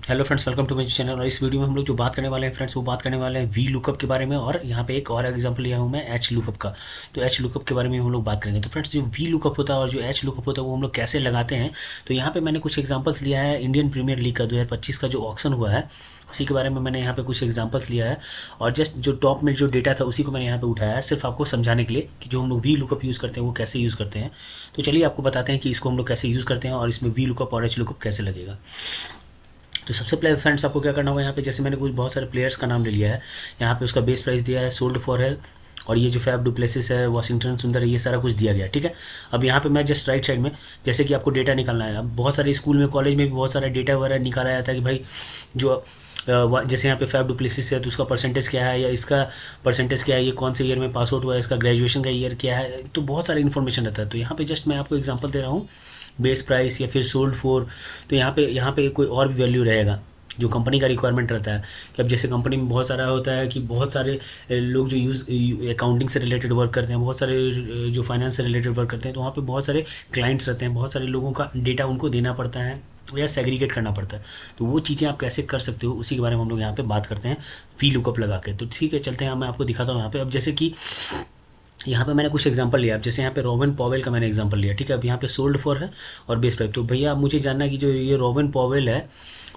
Hello friends, welcome to my channel. और इस video में हम लोग जो बात करने वाले हैं फ्रेंड्स, वो बात करने वाले हैं वी लुकअप के बारे में। और यहाँ पे एक और एग्जांपल लिया हूँ मैं एच लुकअप का। तो एच लुकअप के बारे में हम लोग बात करेंगे। तो फ्रेंड्स, जो वी लुकअप होता है और जो एच लुकअप होता है वो हम लोग कैसे लगाते हैं, तो यहाँ पे मैंने कुछ एग्जांपल्स लिया है। इंडियन प्रीमियर लीग का 2025 का जो ऑक्शन हुआ है उसी के बारे में मैंने यहाँ पे कुछ एग्जांपल्स लिया है। और जस्ट जो टॉप में जो डेटा था उसी को मैंने यहाँ पे उठाया है, सिर्फ आपको समझाने के लिए कि जो हम लोग वी लुकअप यूज़ करते हैं वो कैसे यूज़ करते हैं। तो चलिए आपको बताते हैं कि इसको हम लोग कैसे यूज़ करते हैं और इसमें वी लुकअप और एच लुकअप कैसे लगेगा। तो सबसे पहले फ्रेंड्स आपको क्या करना होगा, यहाँ पे जैसे मैंने कुछ बहुत सारे प्लेयर्स का नाम ले लिया है। यहाँ पे उसका बेस प्राइस दिया है, सोल्ड फॉर है, और ये जो फैफ डू प्लेसिस है, वाशिंगटन सुंदर है, ये सारा कुछ दिया गया। ठीक है, अब यहाँ पे मैं जस्ट राइट साइड में जैसे कि आपको डेटा निकालना है। अब बहुत सारे स्कूल में कॉलेज में भी बहुत सारा डेटा वगैरह निकाला जाता है कि भाई जो जैसे यहाँ पे फैफ डुप्लेसिस है तो उसका परसेंटेज क्या है, या इसका परसेंटेज क्या है, ये कौन से ईयर में पास आउट हुआ है, इसका ग्रेजुएशन का ईयर क्या है, तो बहुत सारा इन्फॉर्मेशन रहता है। तो यहाँ पे जस्ट मैं आपको एग्जांपल दे रहा हूँ, बेस प्राइस या फिर सोल्ड फॉर। तो यहाँ पे कोई और भी वैल्यू रहेगा जो कंपनी का रिक्वायरमेंट रहता है। कि अब जैसे कंपनी में बहुत सारा होता है कि बहुत सारे लोग जो यूज़ अकाउंटिंग से रिलेटेड वर्क करते हैं, बहुत सारे जो फाइनेंस से रिलेटेड वर्क करते हैं, तो वहाँ पे बहुत सारे क्लाइंट्स रहते हैं, बहुत सारे लोगों का डेटा उनको देना पड़ता है या सेग्रीगेट करना पड़ता है। तो वो चीज़ें आप कैसे कर सकते हो उसी के बारे में हम लोग यहाँ पे बात करते हैं वी लुकअप लगा के। तो ठीक है, चलते हैं, मैं आपको दिखाता हूँ यहाँ पे। अब जैसे कि यहाँ पे मैंने कुछ एग्जांपल लिया। अब जैसे यहाँ पे रोबिन पॉवेल का मैंने एग्जांपल लिया। ठीक है, अब यहाँ पे सोल्ड फॉर है और बेस प्राइस। तो भैया आप मुझे जानना है कि जो ये रोबिन पॉवेल है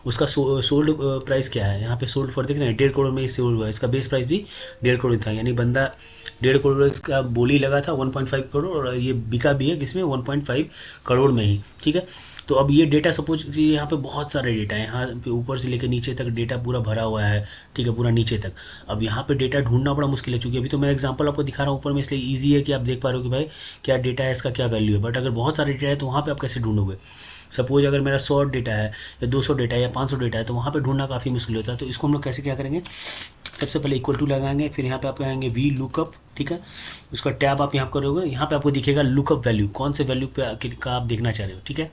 उसका सोल्ड प्राइस क्या है। यहाँ पे सोल्ड फॉर देख रहे हैं 1.5 करोड़ में सोल्ड हुआ है। इसका बेस प्राइस भी 1.5 करोड़ था, यानी बंदा 1.5 करोड़ इसका बोली लगा था 1.5 करोड़, और ये बिका भी है किसमें 1.5 करोड़ में ही। ठीक है, तो अब ये डेटा सपोज कि यहाँ पे बहुत सारे डेटा है, यहाँ पे ऊपर से लेकर नीचे तक डेटा पूरा भरा हुआ है। ठीक है, पूरा नीचे तक। अब यहाँ पे डेटा ढूंढना बड़ा मुश्किल है, चूँकि अभी तो मैं एग्जांपल आपको दिखा रहा हूँ ऊपर में, इसलिए ईजी है कि आप देख पा रहे हो कि भाई क्या डेटा है, इसका क्या वैल्यू है। बट अगर बहुत सारे डेटा है तो वहाँ पर आप कैसे ढूंढोगे। सपोज अगर मेरा 100 डेटा है या 200 डेटा है या 500 डेटा है, तो वहाँ पर ढूंढना काफ़ी मुश्किल होता है। तो इसको हम लोग कैसे क्या करेंगे, सबसे पहले इक्वल टू लगाएंगे, फिर यहाँ पे आप लगाएंगे वी लुकअप। ठीक है, उसका टैब आप यहाँ करोगे, यहाँ पे आपको दिखेगा लुकअप वैल्यू, कौन से वैल्यू पे का आप देखना चाह रहे हो। ठीक है,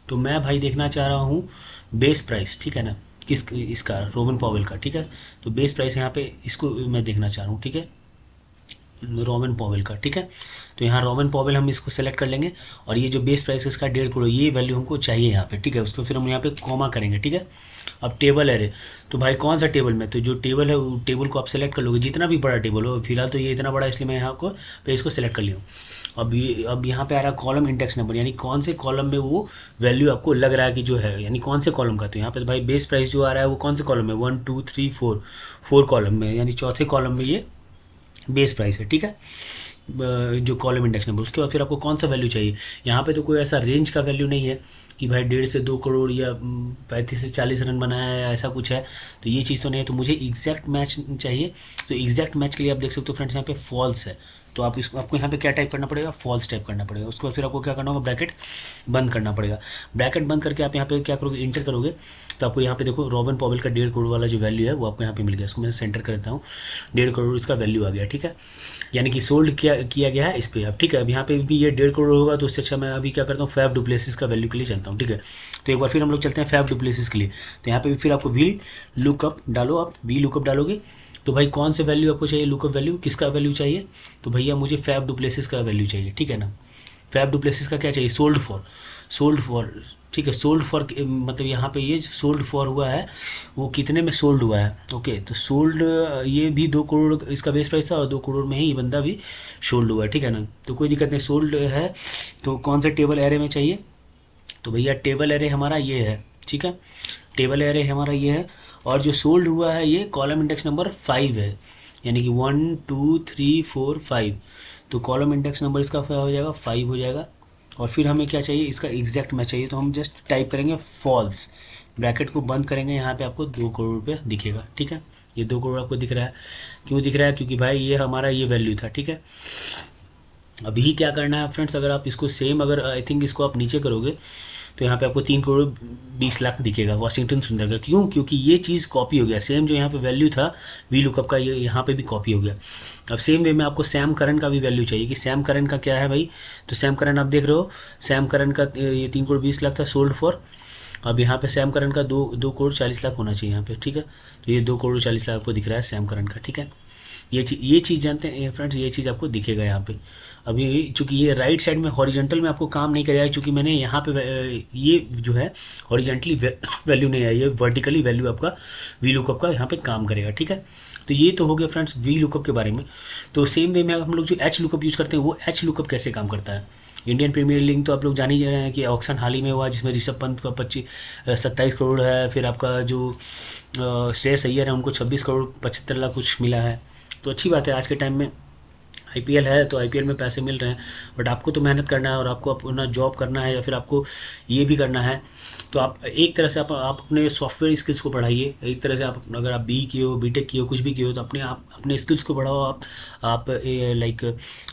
तो मैं भाई देखना चाह रहा हूँ बेस प्राइस। ठीक है ना, इसका रोबिन पॉवेल का। ठीक है, तो बेस प्राइस यहाँ पे इसको मैं देखना चाह रहा हूँ। ठीक है, रोबिन पॉवेल का। ठीक है, तो यहाँ रोबिन पॉवेल हम इसको सेलेक्ट कर लेंगे, और ये जो बेस प्राइस है इसका 1.5 करोड़, ये वैल्यू हमको चाहिए यहाँ पे। ठीक है, उसको फिर हम यहाँ पे कॉमा करेंगे। ठीक है, अब टेबल एरे, तो भाई कौन सा टेबल में, तो जो टेबल है वो टेबल को आप सेलेक्ट कर लोगे, जितना भी बड़ा टेबल हो। फिलहाल तो ये इतना बड़ा इसलिए मैं यहाँ को पे इसको सेलेक्ट कर लिया हूँ। अब यहाँ पे आ रहा है कॉलम इंडेक्स नंबर, यानी कौन से कॉलम में वो वैल्यू आपको लग रहा है कि जो है, यानी कौन से कॉलम का। तो यहाँ पे भाई बेस प्राइस जो आ रहा है वो कौन से कॉलम में, 1 2 3 4 4 कॉलम में, यानी चौथे कॉलम में ये बेस प्राइस है। ठीक है, जो कॉलम इंडेक्स नंबर, उसके बाद फिर आपको कौन सा वैल्यू चाहिए। यहाँ पे तो कोई ऐसा रेंज का वैल्यू नहीं है कि भाई 1.5 से 2 करोड़ या 35 से 40 रन बनाया है, ऐसा कुछ है। तो ये चीज़ तो नहीं है, तो मुझे एग्जैक्ट मैच चाहिए। तो एग्जैक्ट मैच के लिए आप देख सकते हो फ्रेंड्स, यहाँ पे फॉल्स है। तो आप इसको, आपको यहाँ पे क्या टाइप करना पड़ेगा, फॉल्स टाइप करना पड़ेगा। उसके बाद फिर आपको क्या करना होगा, ब्रैकेट बंद करना पड़ेगा। ब्रैकेट बंद करके आप यहाँ पे क्या करोगे, इंटर करोगे, तो आपको यहाँ पे देखो रोबिन पॉवेल का 1.5 करोड़ वाला जो वैल्यू है वो आपको यहाँ पे मिल गया। इसको मैं सेंटर कर देता हूँ, 1.5 करोड़ इसका वैल्यू आ गया। ठीक है, यानी कि सोल्ड किया गया है इस पर। अब ठीक है, अब यहाँ पे भी ये 1.5 करोड़ होगा, तो उससे अच्छा मैं अभी क्या करता हूँ, फैफ डुप्लेसिस का वैल्यू के लिए चलता हूँ। ठीक है, तो एक बार फिर हम लोग चलते हैं फैफ डुप्लेसिस के लिए। तो यहाँ पे भी फिर आपको वी लुकअप डालो, आप वी लुकअप डालोगे तो भाई कौन से वैल्यू आपको चाहिए, लुकअप वैल्यू किसका वैल्यू चाहिए, तो भैया मुझे फैफ डुप्लेसिस का वैल्यू चाहिए। ठीक है ना, फैफ डुप्लेसिस का क्या चाहिए, सोल्ड फॉर। ठीक है, सोल्ड फॉर मतलब यहाँ पे ये सोल्ड फॉर हुआ है वो कितने में सोल्ड हुआ है। ओके, तो सोल्ड ये भी 2 करोड़ इसका बेस प्राइस था, और 2 करोड़ में ही बंदा भी सोल्ड हुआ है। ठीक है ना, तो कोई दिक्कत नहीं, सोल्ड है। तो कौन सा टेबल एरे में चाहिए, तो भैया टेबल एरे हमारा ये है। ठीक है, टेबल एरे हमारा ये है, और जो सोल्ड हुआ है ये कॉलम इंडेक्स नंबर 5 है, यानी कि 1 2 3 4 5। तो कॉलम इंडेक्स नंबर इसका क्या हो जाएगा, 5 हो जाएगा। और फिर हमें क्या चाहिए, इसका एग्जैक्ट मैच चाहिए, तो हम जस्ट टाइप करेंगे फॉल्स, ब्रैकेट को बंद करेंगे, यहाँ पे आपको 2 करोड़ रुपये दिखेगा। ठीक है, ये 2 करोड़ आपको दिख रहा है, क्यों दिख रहा है, क्योंकि भाई ये हमारा ये वैल्यू था। ठीक है, अभी क्या करना है फ्रेंड्स, अगर आप इसको सेम, अगर आई थिंक इसको आप नीचे करोगे तो यहाँ पे आपको 3 करोड़ 20 लाख दिखेगा वाशिंगटन सुंदर का। क्यों, क्योंकि ये चीज़ कॉपी हो गया, सेम जो यहाँ पे वैल्यू था वी लुकअप का, ये यहाँ पे भी कॉपी हो गया। अब सेम वे में आपको सैम करन का भी वैल्यू चाहिए कि सैम करन का क्या है भाई। तो सैम करन आप देख रहे हो, सैम करन का ये 3 करोड़ 20 लाख था सोल्ड फॉर। अब यहाँ पे सैम करन का 2 करोड़ 40 लाख होना चाहिए यहाँ पे। ठीक है, तो ये 2 करोड़ 40 लाख आपको दिख रहा है सैम करन का। ठीक है, ये चीज़ जानते हैं फ्रेंड्स, ये चीज़ आपको दिखेगा यहाँ पे। अभी चूंकि ये राइट साइड में हॉरिजेंटल में आपको काम नहीं करेगा, चूंकि मैंने यहाँ पे ये जो है हॉरिजेंटली वैल्यू नहीं है, ये वर्टिकली वैल्यू आपका वी लुकअप का यहाँ पे काम करेगा, ठीक है। तो ये तो हो गया फ्रेंड्स वी लुकअप के बारे में। तो सेम वे में हम लोग जो एच लुकअप यूज़ करते हैं, वो एच लुकअप कैसे काम करता है। इंडियन प्रीमियर लीग तो आप लोग जान ही रहे हैं कि ऑक्शन हाल ही में हुआ, जिसमें ऋषभ पंत का 27 करोड़ है, फिर आपका जो श्रेयस अय्यर है उनको 26 करोड़ 75 लाख कुछ मिला है। तो अच्छी बात है, आज के टाइम में आईपीएल है तो आईपीएल में पैसे मिल रहे हैं, बट आपको तो मेहनत करना है और आपको अपना जॉब करना है, या फिर आपको ये भी करना है। तो आप एक तरह से आप अपने सॉफ्टवेयर स्किल्स को बढ़ाइए। एक तरह से आप अगर आप बी किए हो, बीटेक किए हो, कुछ भी किए हो, तो अपने स्किल्स को बढ़ाओ। आप लाइक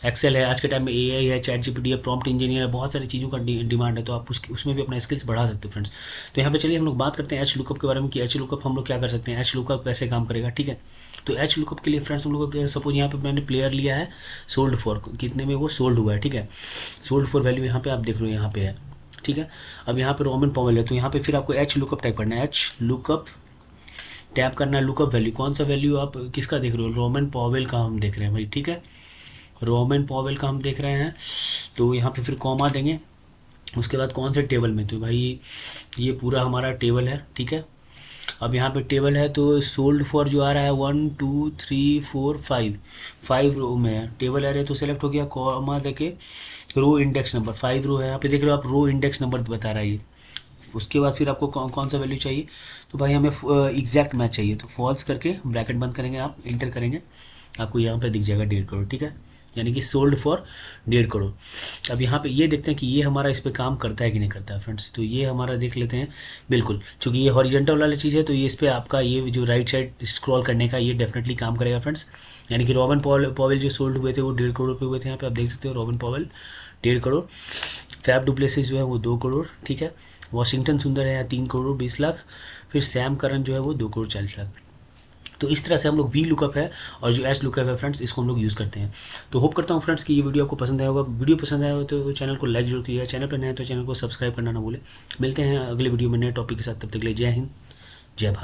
एक्सेल है, आज के टाइम में एआई है, चैट जीपीटी है, प्रॉम्प्ट इंजीनियर है, बहुत सारी चीज़ों का डिमांड है, तो आप उसमें भी अपना स्किल्स बढ़ा सकते हो फ्रेंड्स। तो यहाँ पे चलिए हम लोग बात करते हैं एच लुकअप के बारे में कि एच लुकअप हम लोग क्या कर सकते हैं, एच लुकअप कैसे काम करेगा, ठीक है। तो एच लुकअप के लिए फ्रेंड्स हम लोग सपोज यहाँ पे मैंने प्लेयर लिया है सोल्ड फॉर, कितने में वो सोल्ड हुआ है, ठीक है। सोल्ड फॉर वैल्यू यहाँ पे आप देख रहे हो, यहाँ पे है, ठीक है। अब यहाँ पे रोमन पॉवेल है, तो यहाँ पे फिर आपको एच लुकअप टाइप करना है, एच लुकअप टैप करना है। लुकअप वैल्यू कौन सा वैल्यू आप किसका देख रहे हो, रोमन पॉवेल का हम देख रहे हैं भाई, ठीक है। रोमन पॉवेल का हम देख रहे हैं, तो यहाँ पे फिर कॉमा देंगे। उसके बाद कौन से टेबल में, तो भाई ये पूरा हमारा टेबल है, ठीक है। अब यहाँ पे टेबल है तो सोल्ड फॉर जो आ रहा है 1 2 3 4 5 रो में है, टेबल आ रहा है तो सेलेक्ट हो गया, कॉमा देके रो इंडेक्स नंबर 5 रो है, यहाँ पे देख रहे हो आप रो इंडेक्स नंबर बता रहा है ये। उसके बाद फिर आपको कौन सा वैल्यू चाहिए, तो भाई हमें एग्जैक्ट मैच चाहिए, तो फॉल्स करके ब्रैकेट बंद करेंगे, आप इंटर करेंगे, आपको यहाँ पे दिख जाएगा 1.5 करोड़, ठीक है, यानी कि सोल्ड फॉर 1.5 करोड़। अब यहाँ पे ये देखते हैं कि ये हमारा इस पर काम करता है कि नहीं करता है फ्रेंड्स। तो ये हमारा देख लेते हैं, बिल्कुल, चूँकि ये हॉरिजेंटल वाली चीज़ है तो ये इस पर आपका ये जो राइट साइड स्क्रॉल करने का ये डेफिनेटली काम करेगा फ्रेंड्स। यानी कि रॉबिन पॉवेल जो सोल्ड हुए थे वो 1.5 करोड़ रुपये हुए थे, यहाँ पे आप देख सकते हो Robin Powell 1.5 crore, Faf du Plessis जो है वो 2 करोड़, ठीक है। वॉशिंगटन सुंदर है 3 करोड़ 20 लाख, फिर सैम करन जो है वो 2 करोड़ 40 लाख। तो इस तरह से हम लोग वी लुकअप है और जो एच लुकअप है फ्रेंड्स, इसको हम लोग यूज़ करते हैं। तो होप करता हूँ फ्रेंड्स कि ये वीडियो आपको पसंद आया होगा। वीडियो पसंद आया हो तो चैनल को लाइक जरूर कीजिएगा, चैनल पर नए हैं तो चैनल को सब्सक्राइब करना ना भूलें। मिलते हैं अगले वीडियो में नए टॉपिक के साथ, तब तक के लिए जय हिंद, जय भारत।